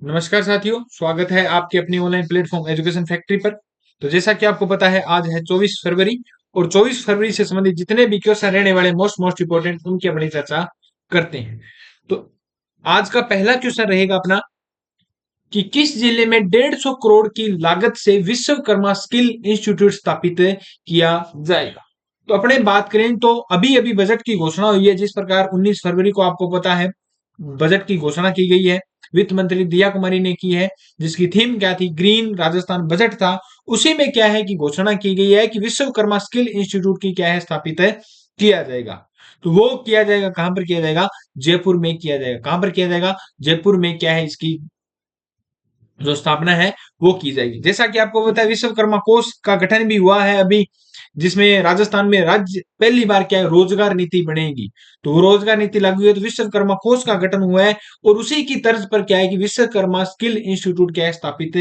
नमस्कार साथियों, स्वागत है आपके अपनी ऑनलाइन प्लेटफॉर्म एजुकेशन फैक्ट्री पर। तो जैसा कि आपको पता है, आज है 24 फरवरी और 24 फरवरी से संबंधित जितने भी क्वेश्चन रहने वाले मोस्ट इंपोर्टेंट उनकी अपनी चर्चा करते हैं। तो आज का पहला क्वेश्चन रहेगा अपना कि किस जिले में 150 करोड़ की लागत से विश्वकर्मा स्किल इंस्टीट्यूट स्थापित किया जाएगा। तो अपने बात करें तो अभी अभी बजट की घोषणा हुई है। जिस प्रकार 19 फरवरी को आपको पता है बजट की घोषणा की गई है, वित्त मंत्री दिया कुमारी ने की है, जिसकी थीम क्या थी, ग्रीन राजस्थान बजट था। उसी में क्या है कि घोषणा की गई है कि विश्वकर्मा स्किल इंस्टीट्यूट की क्या है स्थापित है किया जाएगा। तो वो किया जाएगा, कहां पर किया जाएगा? जयपुर में किया जाएगा। कहां पर किया जाएगा? जयपुर में क्या है इसकी जो स्थापना है वो की जाएगी। जैसा कि आपको पता है, विश्वकर्मा कोष का गठन भी हुआ है अभी, जिसमें राजस्थान में राज्य पहली बार क्या है रोजगार नीति बनेगी। तो वो रोजगार नीति लागू हुई है, तो विश्वकर्मा कोष का गठन हुआ है और उसी की तर्ज पर क्या है कि विश्वकर्मा स्किल इंस्टीट्यूट क्या है स्थापित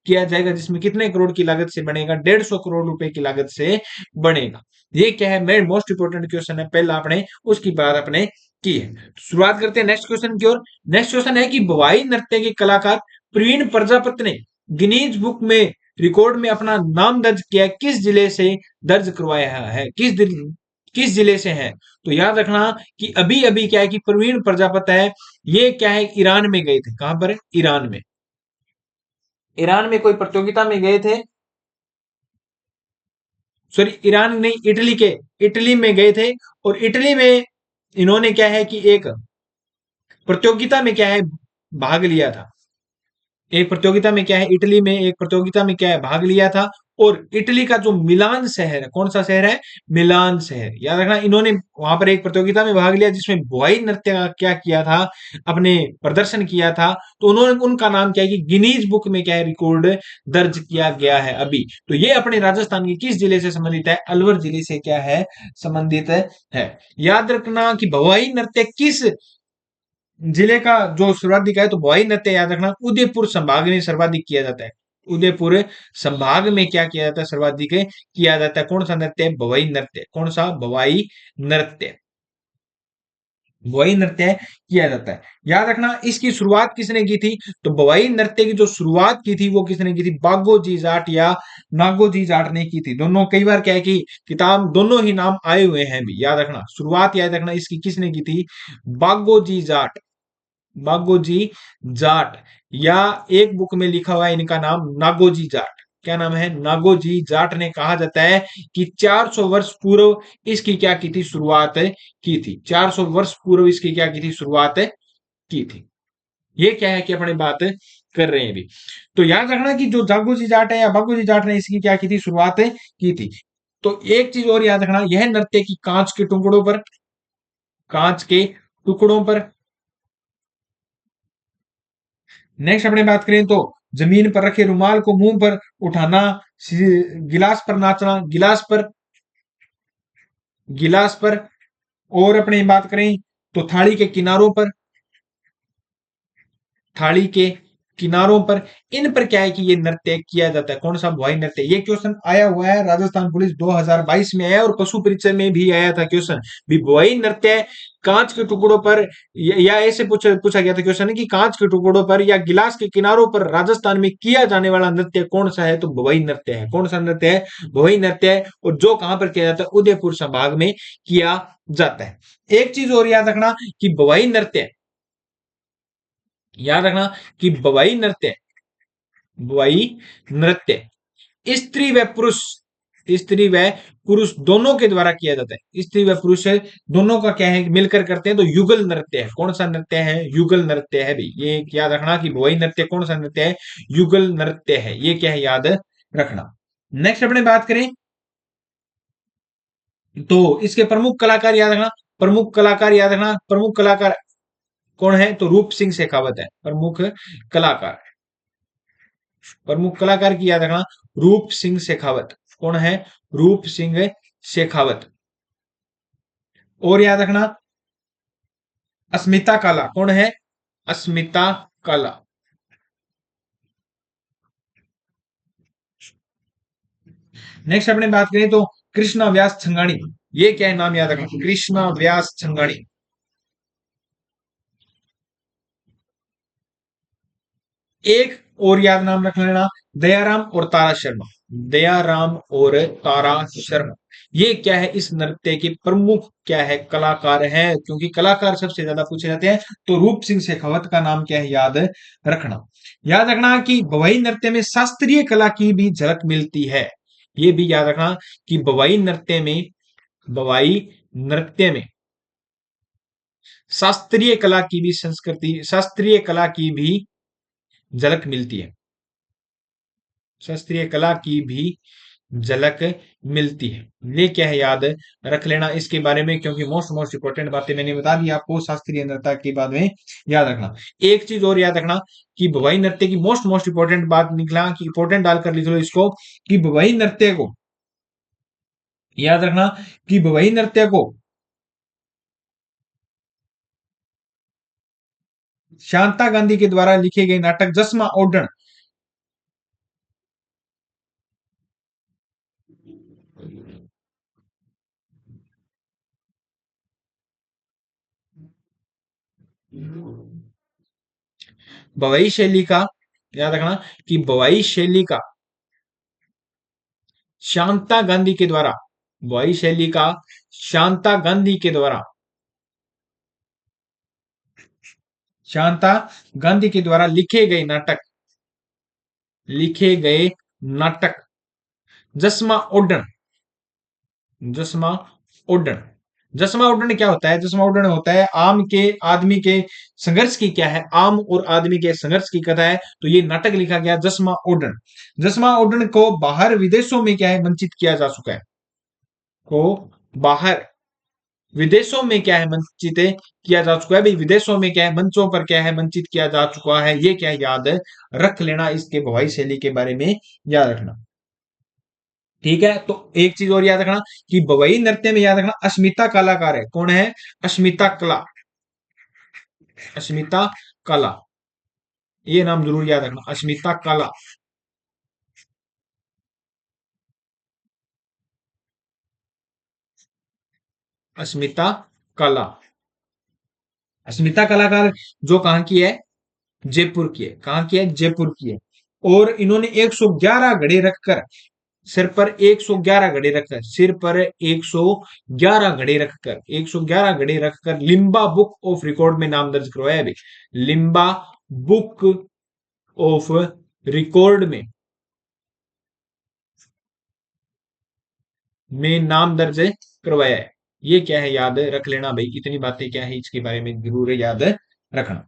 किया जाएगा, जिसमें कितने करोड़ की लागत से बनेगा? 150 करोड़ रुपए की लागत से बनेगा। ये क्या है, मेन मोस्ट इंपोर्टेंट क्वेश्चन है, पहला आपने उसकी बात अपने की है। शुरुआत करते हैं नेक्स्ट क्वेश्चन की ओर। नेक्स्ट क्वेश्चन है कि भवाई नृत्य के कलाकार प्रवीण प्रजापति ने गिनीज बुक में रिकॉर्ड में अपना नाम दर्ज किया, किस जिले से दर्ज करवाया है? किस जिले से है? तो याद रखना कि अभी अभी क्या है कि प्रवीण प्रजापति है, ये क्या है ईरान में गए थे। कहां पर? ईरान में। ईरान में कोई प्रतियोगिता में गए थे। सॉरी, ईरान नहीं, इटली के, इटली में गए थे। और इटली में इन्होंने क्या है कि एक प्रतियोगिता में क्या है भाग लिया था। एक प्रतियोगिता में क्या है, इटली में एक प्रतियोगिता में क्या है भाग लिया था। और इटली का जो मिलान शहर है, कौन सा शहर है? मिलान शहर। याद रखना, इन्होंने वहां पर एक प्रतियोगिता में भाग लिया जिसमें बुआई नृत्य का क्या किया था, अपने प्रदर्शन किया था। तो उन्होंने, उनका नाम क्या है कि गिनीज बुक में क्या है रिकॉर्ड दर्ज किया गया है अभी। तो ये अपने राजस्थान के किस जिले से संबंधित है? अलवर जिले से क्या है संबंधित है। याद रखना कि भवाई नृत्य किस जिले का जो सर्वाधिक है, तो भवाई नृत्य याद रखना उदयपुर संभाग में सर्वाधिक किया जाता है। उदयपुर संभाग में क्या किया जाता है? सर्वाधिक किया जाता है। कौन सा नृत्य? भवाई नृत्य। कौन सा? भवाई नृत्य। भवाई नृत्य किया जाता है। याद रखना, इसकी शुरुआत किसने की थी? तो भवाई नृत्य की जो शुरुआत की थी वो किसने की थी? बागोजी जाट या नागोजी जाट ने की थी। दोनों, कई बार क्या है कि किताब दोनों ही नाम आए हुए हैं भी। याद रखना, शुरुआत याद रखना इसकी किसने की थी? बागोजी जाट। बागोजी जाट। या एक बुक में लिखा हुआ है इनका नाम नागोजी जाट। क्या नाम है? नागोजी जाट ने कहा जाता है कि 400 वर्ष पूर्व इसकी क्या की थी? शुरुआत की थी। 400 वर्ष पूर्व इसकी क्या की थी? शुरुआत की थी। ये क्या है कि अपने बात कर रहे हैं अभी। तो याद रखना कि जो जागोजी जाट है या बागोजी जाट ने इसकी क्या की थी? शुरुआत की थी। तो एक चीज और याद रखना, यह नृत्य की कांच के टुकड़ों पर, कांच के टुकड़ों पर। नेक्स्ट अपने बात करें तो जमीन पर रखे रुमाल को मुंह पर उठाना, गिलास पर नाचना, गिलास पर। और अपने बात करें तो थाली के किनारों पर, थाली के किनारों पर। इन पर क्या है कि ये नृत्य किया जाता है। कौन सा? भवाई नृत्य। ये क्वेश्चन आया हुआ है राजस्थान पुलिस 2022 में आया और पशु परीक्षा में भी आया था क्वेश्चन। भी भवाई नृत्य कांच के टुकड़ों पर, या ऐसे पूछा गया था क्वेश्चन कि कांच के टुकड़ों पर या गिलास के किनारों पर राजस्थान में किया जाने वाला नृत्य कौन सा है? तो भवाई नृत्य है। कौन सा नृत्य है? भवाई नृत्य है। और जो कहां पर किया जाता है? उदयपुर संभाग में किया जाता है। एक चीज और याद रखना कि भवाई नृत्य, याद रखना कि बवाई नृत्य, बवाई नृत्य स्त्री व पुरुष, स्त्री व पुरुष दोनों के द्वारा किया जाता है। स्त्री व पुरुष दोनों का क्या है मिलकर करते हैं, तो युगल नृत्य है। कौन सा नृत्य है? युगल नृत्य है भाई। ये याद रखना कि बवाई नृत्य कौन सा नृत्य है? युगल नृत्य है। ये क्या है? याद रखना। नेक्स्ट अपने बात करें तो इसके प्रमुख कलाकार याद रखना। प्रमुख कलाकार याद रखना, प्रमुख कलाकार कौन है? तो रूप सिंह शेखावत है प्रमुख कलाकार। प्रमुख कलाकार की याद रखना, रूप सिंह शेखावत। कौन है? रूप सिंह शेखावत। और याद रखना अस्मिता काला। कौन है? अस्मिता काला। नेक्स्ट अपने बात करें तो कृष्णा व्यास छंगाणी। ये क्या है? नाम याद रखना, कृष्णा व्यास छंगाणी। एक और याद नाम रख लेना, दयाराम और तारा शर्मा। दयाराम और तारा शर्मा, ये क्या है, इस नृत्य के प्रमुख क्या है, कलाकार है, क्योंकि कलाकार सबसे ज्यादा पूछे जाते हैं। तो रूप सिंह शेखावत का नाम क्या है, याद रखना। याद रखना कि बवाई नृत्य में शास्त्रीय कला की भी झलक मिलती है। ये भी याद रखना कि बवाई नृत्य में शास्त्रीय कला की भी झलक मिलती है। शास्त्रीय कला की भी झलक मिलती है। ये क्या है, याद रख लेना इसके बारे में, क्योंकि मोस्ट इंपोर्टेंट बातें मैंने बता दी आपको शास्त्रीय नृत्य के बाद में। याद रखना एक चीज और याद रखना कि भवाई नृत्य की मोस्ट इंपोर्टेंट बात निकला कि इंपोर्टेंट डालकर लिख लो इसको, कि भवाई नृत्य को, याद रखना कि भवाई नृत्य को शांता गांधी के द्वारा लिखे गए नाटक जसमा ओडन, बवाई शैली का, याद रखना कि बवाई शैली का शांता गांधी के द्वारा, बवाई शैली का शांता गांधी के द्वारा, शांता गांधी के द्वारा लिखे गए नाटक जसमा ओडन, जसमा ओडन। जसमा ओडन क्या होता है, जसमा ओडन होता है आम के आदमी के संघर्ष की, क्या है, आम और आदमी के संघर्ष की कथा है। तो ये नाटक लिखा गया जसमा ओडन। जसमा ओडन को बाहर विदेशों में क्या है, मंचित किया जा चुका है, को बाहर विदेशों में क्या है, मंचित किया जा चुका है। भाई विदेशों में क्या है, मंचों पर क्या है, मंचित किया जा चुका है। ये क्या है, याद रख लेना इसके भवाई शैली के बारे में, याद रखना। ठीक है, तो एक चीज और याद रखना कि बवई नृत्य में, याद रखना, अस्मिता कलाकार है। कौन है, अस्मिता कला, अस्मिता कला, ये नाम जरूर याद रखना, अस्मिता कला। अस्मिता कला, अस्मिता कलाकार जो कहां की है, जयपुर की है। कहां की है, जयपुर की है। और इन्होंने 111 घड़े रखकर, सिर पर 111 घड़े रखकर, सिर पर 111 घड़े रखकर, 111 घड़े रखकर लिम्बा बुक ऑफ रिकॉर्ड में नाम दर्ज करवाया है। लिम्बा बुक ऑफ रिकॉर्ड में नाम दर्ज करवाया है। ये क्या है, याद रख लेना भाई, इतनी बातें क्या है इसके बारे में जरूर याद रखना।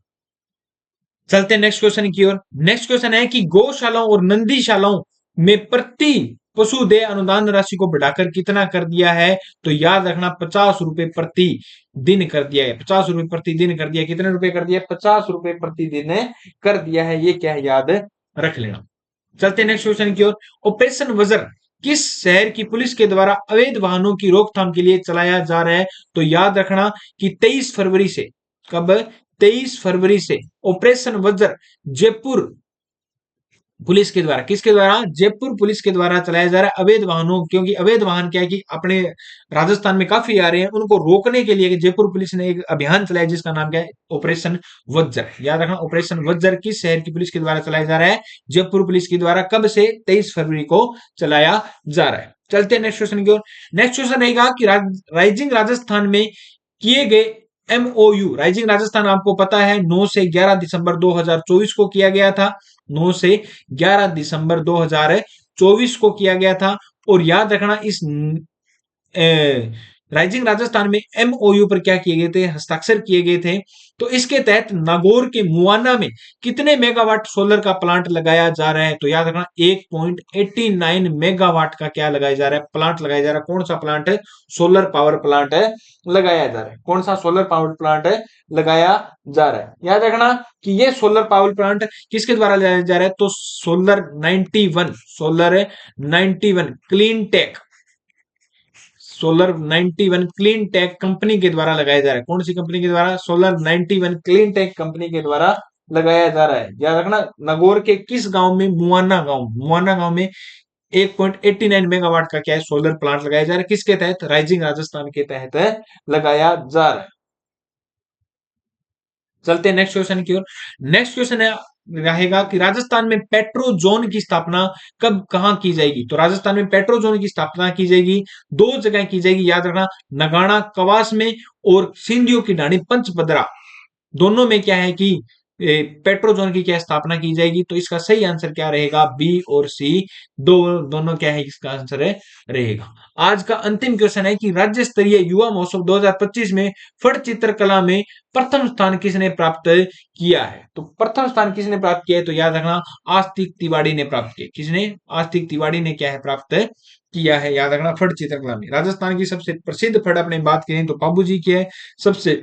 चलते हैं नेक्स्ट क्वेश्चन की ओर। नेक्स्ट क्वेश्चन है कि गौशालाओं और नंदीशालाओं में प्रति पशु देय अनुदान राशि को बढ़ाकर कितना कर दिया है। तो याद रखना 50 रुपए प्रति दिन कर दिया है। 50 रुपए प्रति दिन कर दिया, कितने रुपए कर दिया, 50 रुपए प्रति दिन कर दिया है। ये क्या है, याद रख लेना। चलते नेक्स्ट क्वेश्चन की ओर। ऑपरेशन वज्र किस शहर की पुलिस के द्वारा अवैध वाहनों की रोकथाम के लिए चलाया जा रहा है। तो याद रखना कि 23 फरवरी से, कब, 23 फरवरी से ऑपरेशन वज्र जयपुर पुलिस के द्वारा, किसके द्वारा, जयपुर पुलिस के द्वारा चलाया जा रहा है अवैध वाहनों। क्योंकि अवैध वाहन क्या है कि अपने राजस्थान में काफी आ रहे हैं, उनको रोकने के लिए जयपुर पुलिस ने एक अभियान चलाया जिसका नाम क्या है, ऑपरेशन वज्र। याद रखना ऑपरेशन वज्र किस शहर की पुलिस के द्वारा चलाया जा रहा है, जयपुर पुलिस के द्वारा। कब से, 23 फरवरी को चलाया जा रहा है। चलते हैं नेक्स्ट क्वेश्चन की ओर। नेक्स्ट क्वेश्चन रहेगा कि राइजिंग राजस्थान में किए गए एमओयू, राइजिंग राजस्थान आपको पता है 9 से 11 दिसंबर 2024 को किया गया था। 9 से 11 दिसंबर 2024 को किया गया था। और याद रखना इस राइजिंग राजस्थान में एमओयू पर क्या किए गए थे, हस्ताक्षर किए गए थे। तो इसके तहत नागौर के मुआना में कितने मेगावाट सोलर का प्लांट लगाया जा रहा है। तो याद रखना 1.89 मेगावाट का क्या लगाया जा रहा है, प्लांट लगाया जा रहा है। कौन सा प्लांट है, सोलर पावर प्लांट है लगाया जा रहा है। कौन सा सोलर पावर प्लांट है लगाया जा रहा है। याद रखना कि ये सोलर पावर प्लांट किसके द्वारा लगाया जा रहा है, तो solar 91 clean tech, solar 91 clean tech company के द्वारा लगाया जा रहा है। कौन सी कंपनी के द्वारा, सोलर 91 क्लीन टेक कंपनी के द्वारा लगाया जा रहा है। याद रखना नागौर के किस गांव में, मुआना गांव में 1.89 मेगावाट का क्या है, सोलर प्लांट लगाया जा रहा है। किसके तहत, राइजिंग राजस्थान के तहत लगाया जा रहा है। चलते हैं नेक्स्ट क्वेश्चन की ओर। नेक्स्ट क्वेश्चन है रहेगा कि राजस्थान में पेट्रो जोन की स्थापना कब कहां की जाएगी। तो राजस्थान में पेट्रो जोन की स्थापना की जाएगी, दो जगह की जाएगी, याद रखना, नगाड़ा कवास में और सिंधियों की ढाणी पंचपदरा, दोनों में क्या है कि पेट्रो जोन की क्या स्थापना की जाएगी। तो इसका सही आंसर क्या रहेगा, बी और सी, दोनों क्या है इसका आंसर है रहेगा। आज का अंतिम क्वेश्चन है कि राज्य स्तरीय युवा महोत्सव 2025 में फट चित्रकला में प्रथम स्थान किसने प्राप्त किया है। तो प्रथम स्थान किसने प्राप्त किया है, तो याद रखना आस्तिक तिवारी ने प्राप्त किया। किसने, आस्तिक तिवारी ने क्या है प्राप्त किया है, याद रखना फट चित्रकला में। राजस्थान की सबसे प्रसिद्ध फट अपने बात करें तो बाबू जी की है, सबसे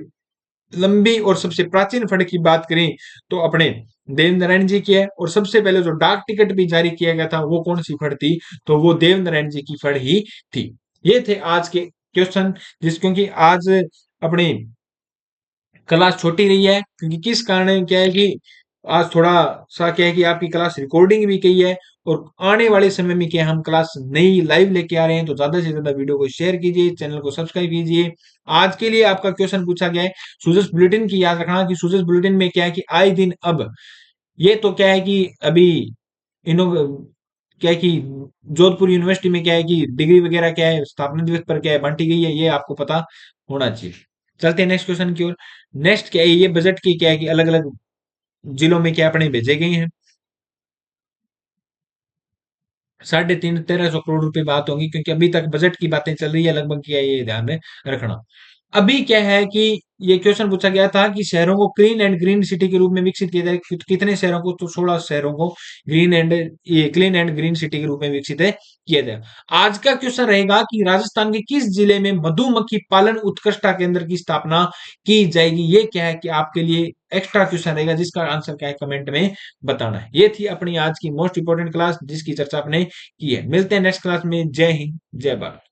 लंबी और सबसे प्राचीन फड़ की बात करें तो अपने देव नारायण जी की है, और सबसे पहले जो डाक टिकट भी जारी किया गया था वो कौन सी फड़ थी, तो वो देव नारायण जी की फड़ ही थी। ये थे आज के क्वेश्चन, क्योंकि आज अपनी क्लास छोटी रही है, क्योंकि किस कारण क्या है कि आज थोड़ा सा क्या है कि आपकी क्लास रिकॉर्डिंग भी की है, और आने वाले समय में क्या हम क्लास नई लाइव लेके आ रहे हैं। तो ज्यादा से ज्यादा वीडियो को शेयर कीजिए, चैनल को सब्सक्राइब कीजिए। आज के लिए आपका क्वेश्चन पूछा गया है सूजस बुलेटिन की, याद रखना कि सूजस बुलेटिन में क्या है कि आए दिन अब ये तो क्या है कि अभी इनो क्या है कि जोधपुर यूनिवर्सिटी में क्या है कि डिग्री वगैरह क्या है स्थापना दिवस पर क्या है बांटी गई है, ये आपको पता होना चाहिए। चलते हैं नेक्स्ट क्वेश्चन की ओर। नेक्स्ट क्या है, ये बजट की क्या है कि अलग अलग जिलों में क्या अपने भेजे गए हैं। 3,500 करोड़ रुपए बात होगी, क्योंकि अभी तक बजट की बातें चल रही है लगभग, क्या है ये ध्यान में रखना। अभी क्या है कि ये क्वेश्चन पूछा गया था कि शहरों को क्लीन एंड ग्रीन सिटी के रूप में विकसित किया जाए, कितने शहरों को, तो 16 शहरों को ग्रीन एंड ये क्लीन एंड ग्रीन सिटी के रूप में विकसित है किया जाए। आज का क्वेश्चन रहेगा कि राजस्थान के किस जिले में मधुमक्खी पालन उत्कृष्टता केंद्र की स्थापना की जाएगी। ये क्या है कि आपके लिए एक्स्ट्रा क्वेश्चन रहेगा, जिसका आंसर क्या है कमेंट में बताना है। ये थी अपनी आज की मोस्ट इंपोर्टेंट क्लास जिसकी चर्चा आपने की है। मिलते हैं नेक्स्ट क्लास में। जय हिंद, जय भारत।